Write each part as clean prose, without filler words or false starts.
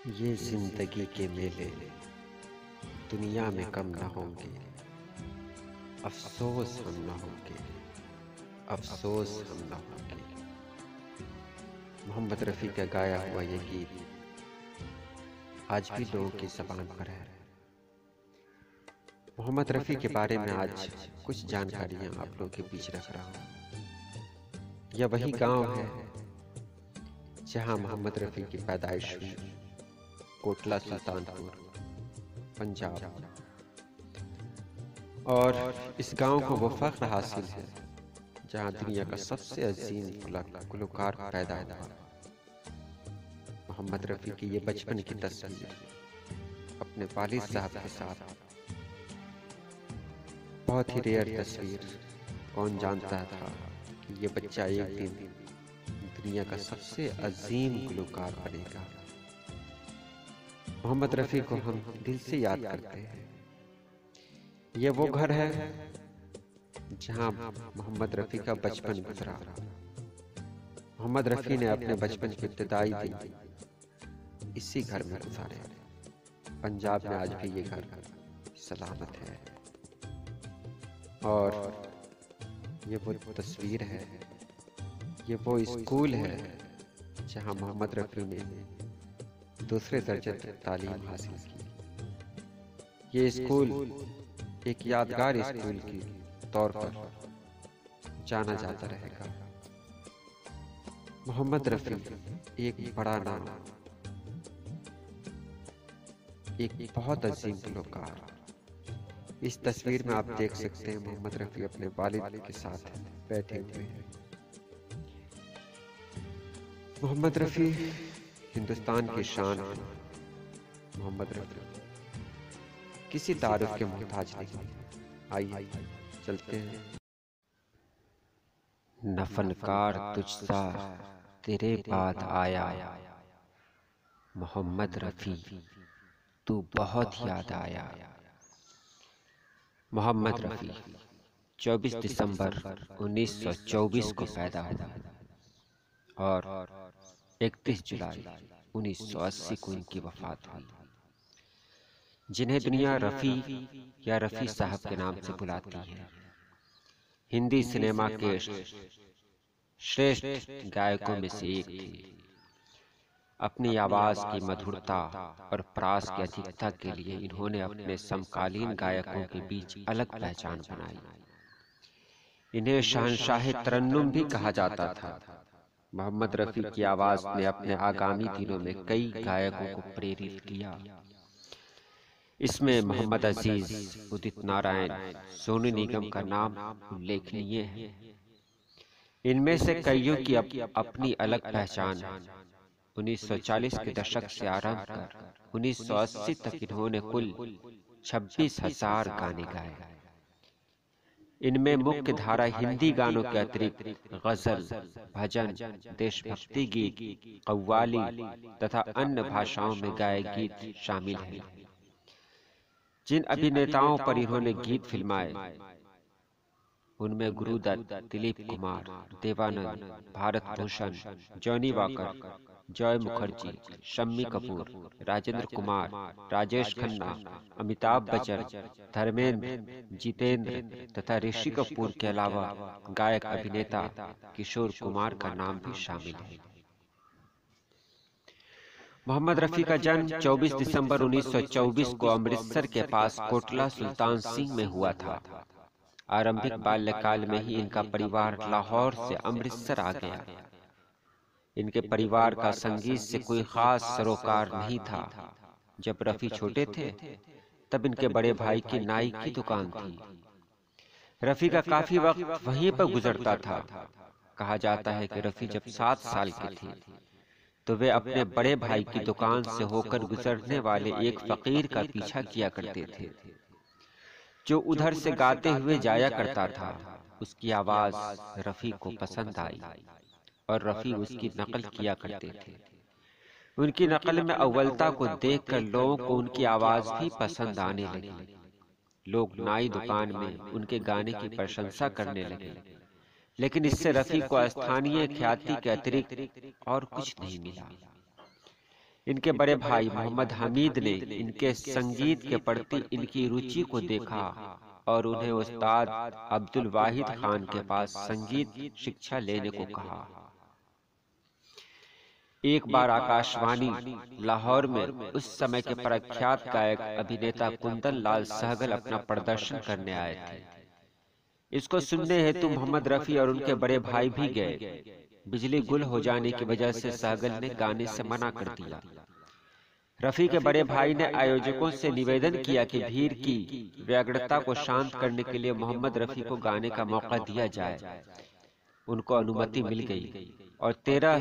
ये जिंदगी के मेले दुनिया में कम न होंगे। अफसोस हम न होंगे, अफसोस हम न होंगे। मोहम्मद रफ़ी का गाया हुआ ये गीत आज भी लोगों की ज़बान पर है। मोहम्मद रफ़ी के बारे में आज कुछ जानकारियां आप लोगों के बीच रख रहा हूँ। यह वही गांव है जहां मोहम्मद रफ़ी की पैदाइश हुई, कोटला सुल्तानपुर, पंजाब। और इस गांव को वो फख्र हासिल है जहां दुनिया का सबसे अजीम गुलकार पैदा हुआ। मोहम्मद रफ़ी की ये बचपन की तस्वीर अपने वालिद साहब के साथ, बहुत ही रेयर तस्वीर। कौन जानता था कि ये बच्चा एक दिन दुनिया का सबसे अजीम गुलकार बनेगा। मोहम्मद रफ़ी को हम दिल से याद करते हैं। ये वो घर है जहां मोहम्मद रफ़ी का बचपन गुजरा। मोहम्मद रफ़ी ने अपने बचपन के इब्तिदाई दिन इसी घर में गुजारे। पंजाब में आज भी ये घर सलामत है। और ये वो तस्वीर है, ये वो स्कूल है जहां मोहम्मद रफ़ी ने दूसरे दर्जे तक तालीम हासिल की। ये स्कूल एक यादगार स्कूल के तौर पर जाना जाता रहेगा। मोहम्मद रफ़ी एक बड़ा नाम, एक बहुत अजीम गुलकार। इस तस्वीर में आप देख सकते हैं मोहम्मद रफ़ी अपने वालिद के साथ बैठे हुए हैं। मोहम्मद रफ़ी हिंदुस्तान की शान है। मोहम्मद रफ़ी किसी तारीफ के मोहताज नहीं। आइए चलते हैं। न फनकार तुझसा तेरे बाद आया, मोहम्मद रफ़ी तू बहुत याद आया। मोहम्मद रफ़ी 24 दिसंबर 1924 को पैदा हुआ और 31 जुलाई 1980 को इनकी वफात हुई। जिन्हें दुनिया रफ़ी या रफ़ी साहब के नाम से बुलाती है। हिंदी सिनेमा के श्रेष्ठ गायकों में से एक थे। अपनी आवाज की मधुरता और प्रास की अधिकता के लिए इन्होंने अपने समकालीन गायकों के बीच अलग पहचान बनाई। इन्हें शहंशाह तरन्नुम भी कहा जाता था। मोहम्मद रफ़ी की आवाज ने अपने आगामी दिनों में कई गायकों को प्रेरित किया। इसमें मोहम्मद अजीज, उदित नारायण, सोनू निगम का नाम उल्लेखनीय है। इनमें से कईयों की अपनी अलग पहचान। 1940 के दशक से आरंभ कर 1980 तक इन्होंने कुल 26,000 गाने गाए। इनमें मुख्य धारा हिंदी गानों के अतिरिक्त गजल, भजन, देशभक्ति गीत, कव्वाली तथा अन्य भाषाओं में गाए गीत शामिल हैं। जिन अभिनेताओं पर इन्होंने गीत फिल्माए उनमें गुरुदत्त, दिलीप कुमार, देवानंद, भारत भूषण, जॉनी वॉकर, जॉय मुखर्जी, शम्मी कपूर, राजेंद्र कुमार, राजेश खन्ना, अमिताभ बच्चन, धर्मेंद्र, जितेंद्र तथा ऋषि कपूर के अलावा गायक अभिनेता किशोर कुमार का नाम भी शामिल है। मोहम्मद रफ़ी का जन्म 24 दिसंबर 1924 को अमृतसर के पास कोटला सुल्तान सिंह में हुआ था। आरंभिक बाल्यकाल में ही इनका परिवार लाहौर से अमृतसर आ गया। इनके परिवार का संगीत से कोई खास सरोकार नहीं था। जब रफ़ी छोटे थे तब इनके बड़े भाई की नाई की दुकान थी। रफ़ी का काफी वक्त वहीं पर गुजरता था। कहा जाता है कि रफ़ी जब 7 साल के थे तो वे अपने बड़े भाई की दुकान से होकर गुजरने वाले एक फकीर का पीछा किया करते थे, जो उधर से गाते हुए जाया करता था। उसकी आवाज रफ़ी को पसंद आई और रफ़ी उसकी नकल किया करते थे। उनकी नकल में अव्वलता को देखकर लोगों को उनकी आवाज भी पसंद आने लगी। लोग नाई दुकान में उनके गाने की प्रशंसा करने लगे, लेकिन इससे रफ़ी को स्थानीय ख्याति के अतिरिक्त और कुछ नहीं मिला। इनके बड़े भाई मोहम्मद हमीद ने इनके संगीत के प्रति इनकी रुचि को देखा और उन्हें उस्ताद अब्दुल वाहिद खान के पास संगीत शिक्षा लेने को कहा। एक बार आकाशवाणी लाहौर में उस समय के प्रख्यात गायक अभिनेता कुंदन लाल सहगल अपना प्रदर्शन करने आए थे। इसको सुनने हेतु मोहम्मद रफी और उनके बड़े भाई भी गए। बिजली गुल हो जाने की वजह से सहगल ने गाने से मना कर दिया। रफी के बड़े भाई ने आयोजकों से निवेदन किया कि भीड़ की व्यग्रता को शांत करने के लिए मोहम्मद रफी को गाने का मौका दिया जाए। उनको अनुमति मिल गई और 13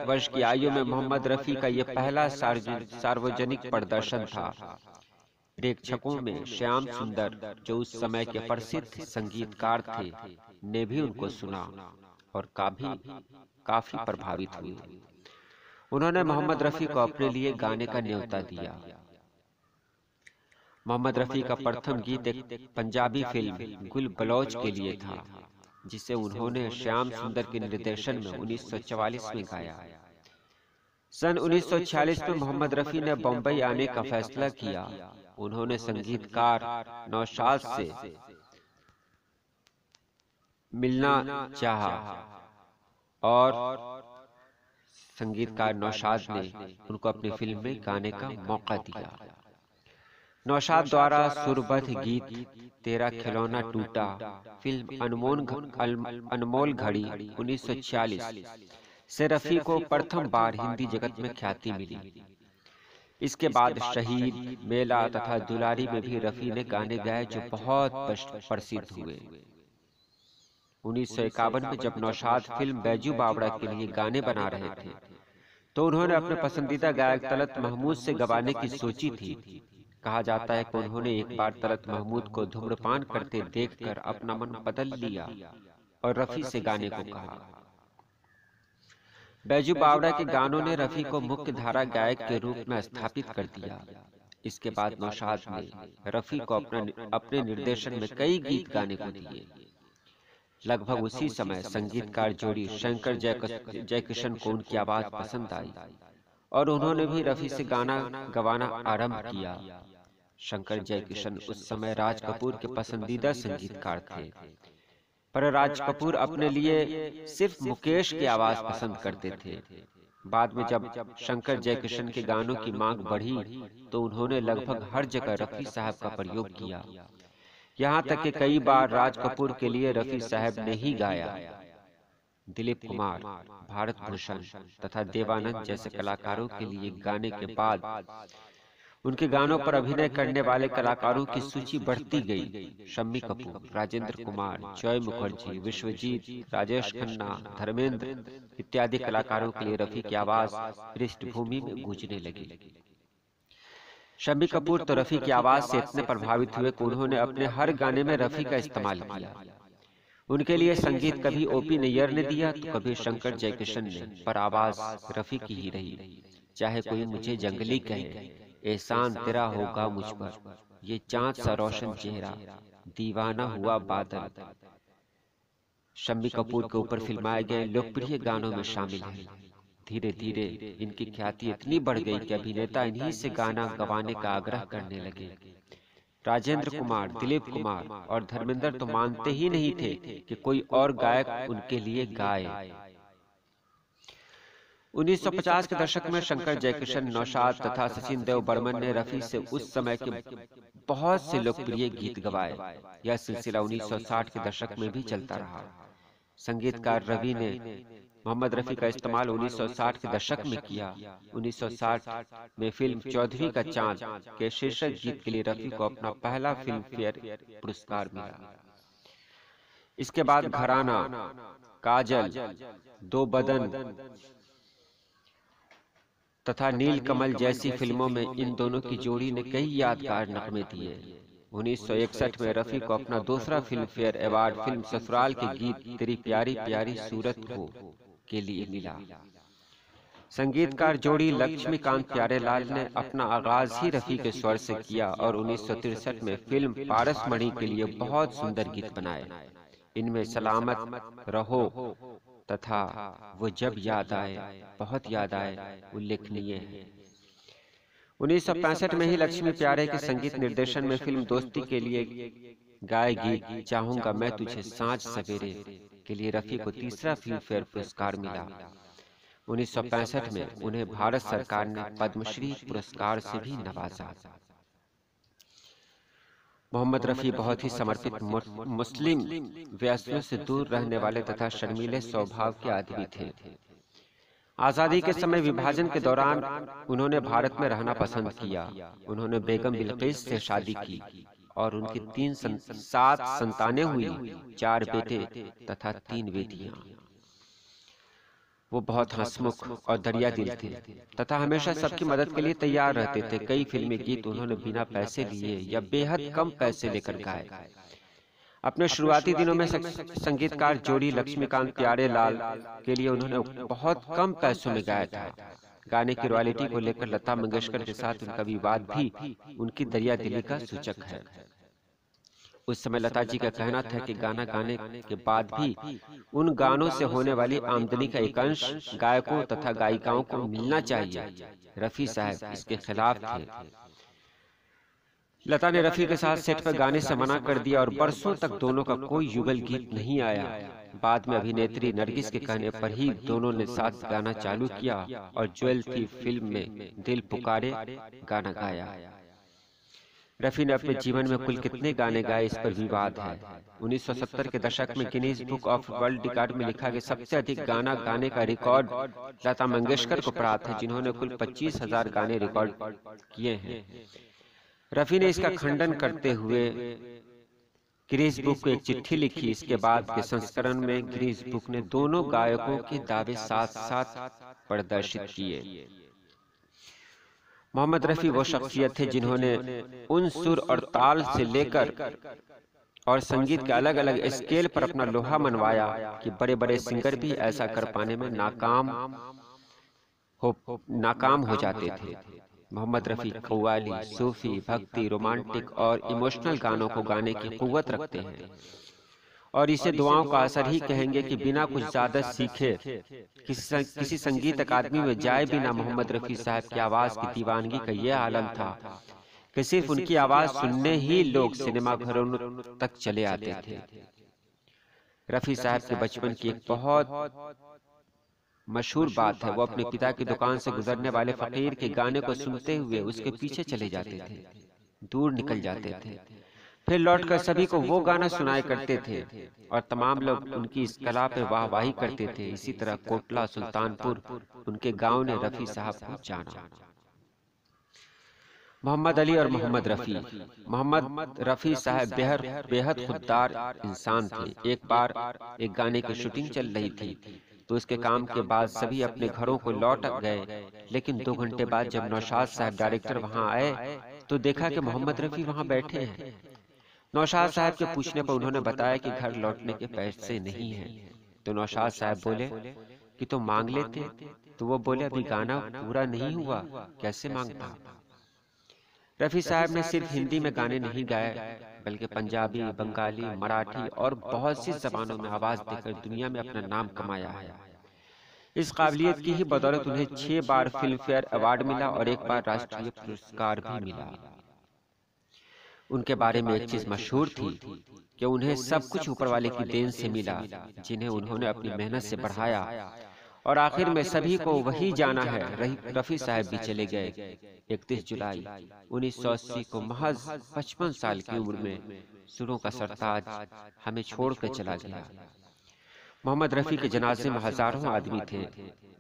वर्ष की आयु में मोहम्मद रफी का यह पहला सार्वजनिक प्रदर्शन था। प्रेक्षकों में श्याम सुंदर, जो उस समय के प्रसिद्ध संगीतकार थे, ने भी उनको सुना और काफी प्रभावित हुए। उन्होंने मोहम्मद रफी को अपने लिए गाने का न्योता दिया। मोहम्मद रफी का प्रथम गीत एक पंजाबी फिल्म गुल बलौच के लिए था, जिसे उन्होंने श्याम सुंदर के निर्देशन में 1944 में गाया। सन 1946 में मोहम्मद रफी ने बम्बई आने का फैसला किया। उन्होंने संगीतकार नौशाद से मिलना चाहा और संगीतकार नौशाद ने उनको अपनी फिल्म में गाने का मौका दिया। नौशाद द्वारा सुरबद्ध गीत तेरा खिलौना टूटा फिल्म अनमोल घड़ी 1946 से रफी को प्रथम बार हिंदी जगत में ख्याति मिली। इसके बाद शहीद, मेला तथा दुलारी में भी रफी ने गाने गाए जो बहुत प्रसिद्ध हुए। 1951 में जब नौशाद फिल्म बैजू बावड़ा के लिए गाने बना रहे थे, तो उन्होंने अपने पसंदीदा गायक तलत महमूद से गवाने की सोची थी। कहा जाता है कि उन्होंने एक बार तलत महमूद को धूम्रपान करते देखकर अपना मन बदल लिया और रफी से गाने को कहा। बैजू बावड़ा के गानों ने रफी को मुख्य धारा गायक के रूप में स्थापित कर दिया। इसके बाद नौशाद ने रफी को अपने निर्देशन में कई गीत गाने को दिए। लगभग उसी समय संगीतकार जोड़ी शंकर जयकिशन को उनकी आवाज पसंद आई और उन्होंने भी रफी से गाना गवाना आरंभ किया। शंकर जयकिशन उस समय राज कपूर के पसंदीदा संगीतकार थे, पर राज कपूर अपने लिए सिर्फ मुकेश की आवाज पसंद करते थे। बाद में जब शंकर जयकिशन के गानों की मांग बढ़ी, तो उन्होंने लगभग हर जगह रफी साहब का प्रयोग किया। यहाँ तक कि कई बार राज कपूर के लिए रफी साहब ने ही गाया। दिलीप कुमार, भारत भूषण तथा देवानंद जैसे कलाकारों के लिए गाने के बाद उनके गानों पर अभिनय करने वाले कलाकारों की सूची बढ़ती गई। शम्मी कपूर, राजेंद्र कुमार, जॉय मुखर्जी, विश्वजीत, राजेश खन्ना, धर्मेंद्र इत्यादि कलाकारों के लिए रफी की आवाज पृष्ठभूमि में गूंजने लगी। शम्मी कपूर तो रफी की आवाज से इतने प्रभावित हुए कि उन्होंने अपने हर गाने में रफी का इस्तेमाल किया। उनके लिए संगीत कभी ओपी नैयर ने दिया तो कभी शंकर जयकिशन ने, पर आवाज रफी की ही रही। चाहे कोई मुझे जंगली कहे, एहसान तेरा होगा मुझ पर, ये चांद सा रोशन चेहरा, दीवाना हुआ बादल, शम्मी कपूर के ऊपर फिल्माए गए लोकप्रिय गानों में शामिल है। धीरे धीरे इनकी ख्याति इतनी बढ़ गई कि अभिनेता इन्हीं से गाना गवाने का आग्रह करने लगे। राजेंद्र कुमार, दिलीप कुमार और धर्मेंद्र तो मानते ही नहीं थे कि कोई और गायक उनके लिए गाए। 1950 के दशक में शंकर जयकिशन, नौशाद तथा सचिन देव बर्मन ने रफी से उस समय के बहुत से लोकप्रिय गीत गवाए। यह सिलसिला 1960 के दशक में भी चलता रहा। संगीतकार रवि ने मोहम्मद रफी का इस्तेमाल 1960 के दशक में किया। 1960 में फिल्म चौधरी का चांद के शीर्षक गीत के लिए रफी को अपना पहला फिल्म फेयर पुरस्कार मिला। इसके बाद घराना, काजल, दो बदन तथा नील कमल जैसी फिल्मों में इन दोनों की जोड़ी ने कई यादगार नगमे दिए। 1961 में रफी को अपना दूसरा फिल्म फेयर अवार्ड फिल्म ससुराल के गीत तेरी प्यारी प्यारी सूरत को के लिए मिला। संगीतकार जोड़ी लक्ष्मीकांत प्यारेलाल ने अपना आगाज ही रफी के स्वर से किया और 1963 में फिल्म पारस मणि के लिए बहुत सुंदर गीत बनाए। इनमें सलामत रहो तथा वो जब याद आए, बहुत याद आए, उल्लेखनीय है। 1965 में ही लक्ष्मी प्यारे के संगीत निर्देशन में फिल्म दोस्ती के लिए गाए गीत चाहूंगा मैं तुझे साँझ सवेरे के लिए रफी को तीसरा फिल्म फेयर पुरस्कार मिला। 1965 में उन्हें भारत सरकार ने पद्मश्री पुरस्कार से भी नवाजा। मोहम्मद रफी बहुत ही समर्पित मुस्लिम व्यसनों से दूर रहने वाले तथा शर्मीले स्वभाव के आदमी थे। आजादी के समय विभाजन के दौरान उन्होंने भारत में रहना पसंद किया। उन्होंने बेगम बिल्किस से शादी की और उनकी 7 संतानें हुई, 4 बेटे तथा 3 बेटियां। वो बहुत हंसमुख और दरिया दिल थे तथा हमेशा सबकी मदद के लिए तैयार रहते थे। कई फिल्मी गीत उन्होंने बिना पैसे लिए या बेहद कम पैसे लेकर गाए। अपने शुरुआती दिनों में संगीतकार जोड़ी लक्ष्मीकांत प्यारेलाल के लिए उन्होंने बहुत कम पैसों में गाया था। गाने की रॉयल्टी को लेकर लता मंगेशकर के साथ उनका विवाद भी उनकी दरिया दिली का सूचक है। उस समय लता जी का कहना था कि गाना गाने के बाद भी उन गानों से होने वाली आमदनी का एक अंश गायकों तथा गायिकाओं को मिलना चाहिए। रफी साहब इसके खिलाफ थे। लता ने रफी के साथ सेट पर गाने से मना कर दिया और बरसों तक दोनों का कोई युगल गीत नहीं आया। बाद में अभिनेत्री नरगिस के कहने पर ही दोनों ने साथ गाना चालू किया और ज्वेल थी फिल्म में दिल पुकारे गाना गाया। रफी ने अपने जीवन में कुल कितने गाने गाए इस पर विवाद है। 1970 के दशक में Guinness book of world record में लिखा गया सबसे अधिक गाना गाने का रिकॉर्ड लता मंगेशकर को प्राप्त है, जिन्होंने कुल 25,000 गाने रिकॉर्ड किए हैं। रफी ने इसका खंडन करते हुए गिनीज बुक को एक चिट्ठी लिखी। इसके बाद के संस्करण में गिनीज बुक ने दोनों गायकों के दावे साथ साथ प्रदर्शित किए। मोहम्मद रफी वो शख्सियत थे जिन्होंने उन सुर और ताल से लेकर और संगीत के अलग अलग स्केल पर अपना लोहा मनवाया कि बड़े बड़े सिंगर भी ऐसा कर पाने में नाकाम हो जाते थे। मोहम्मद रफी कव्वाली, सूफी, भक्ति, रोमांटिक और इमोशनल गानों को गाने की कुव्वत रखते हैं और इसे दुआओं का असर ही कहेंगे कि बिना कुछ ज्यादा सीखे किसी संगीत अकादमी में जाए बिना मोहम्मद रफी साहब की आवाज की दीवानगी का यह आलम था कि सिर्फ उनकी आवाज सुनने ही लोग सिनेमा घरों तक चले आते थे। रफी साहब के बचपन की एक बहुत मशहूर बात है, वो अपने पिता की दुकान से गुजरने वाले फकीर के गाने को सुनते हुए उसके पीछे चले जाते थे, दूर निकल जाते थे, फिर लौटकर सभी को वो गाना सुनाया करते थे और तमाम लोग उनकी इस कला पे वाहवाही करते थे। इसी तरह कोटला सुल्तानपुर उनके गांव ने रफी साहब को जाना। मोहम्मद अली और मोहम्मद रफी। मोहम्मद रफी साहब बेहद खुददार इंसान थे। एक बार एक गाने की शूटिंग चल रही थी तो उसके काम के बाद सभी अपने घरों को लौट गए, लेकिन 2 घंटे बाद जब नौशाद साहब डायरेक्टर वहां आए तो देखा कि मोहम्मद रफी वहां बैठे हैं। नौशाद साहब के पूछने पर उन्होंने बताया कि घर लौटने के पैसे नहीं हैं। तो नौशाद साहब बोले कि तुम मांग लेते। तो वो बोले अभी गाना पूरा नहीं हुआ, कैसे मांगता। रफी साहब ने सिर्फ हिंदी में गाने नहीं गाए बल्कि पंजाबी, बंगाली, मराठी और बहुत सी जबानों में आवाज देकर दुनिया में अपना नाम कमाया है। इस काबिलियत की ही बदौलत उन्हें 6 बार फिल्म फेयर अवार्ड मिला और 1 बार राष्ट्रीय पुरस्कार भी मिला। उनके बारे में एक चीज मशहूर थी कि उन्हें सब कुछ ऊपर वाले की देन से मिला, जिन्हें उन्होंने अपनी मेहनत से बढ़ाया और आखिर में सभी को वही जाना है। रफी साहब भी चले गए 31 जुलाई 1980 को महज 55 साल की उम्र में सुरों का सरताज हमें छोड़कर चला गया। मोहम्मद रफी के जनाजे में हजारों आदमी थे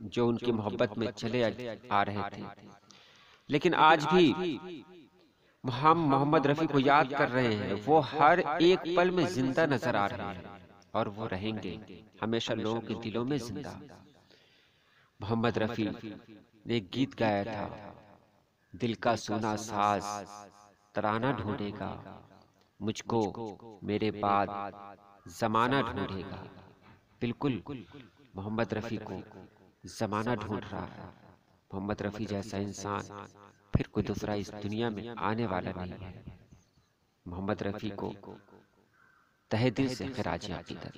जो उनकी मोहब्बत में चले आ रहे थे, लेकिन आज भी हम मोहम्मद रफी को याद कर रहे हैं। वो हर एक पल में जिंदा नजर आ रहे हैं और वो रहेंगे हमेशा लोगों के दिलों में जिंदा। मोहम्मद रफी ने एक गीत गाया था, दिल का सोना साज तराना ढूंढेगा, मुझको मेरे बाद जमाना ढूंढेगा। बिल्कुल मोहम्मद रफी को जमाना ढूंढ रहा है। मोहम्मद रफी जैसा इंसान फिर कोई दूसरा इस दुनिया में आने वाला नहीं है। मोहम्मद रफी को तहे दिल से खिराज अकीदत।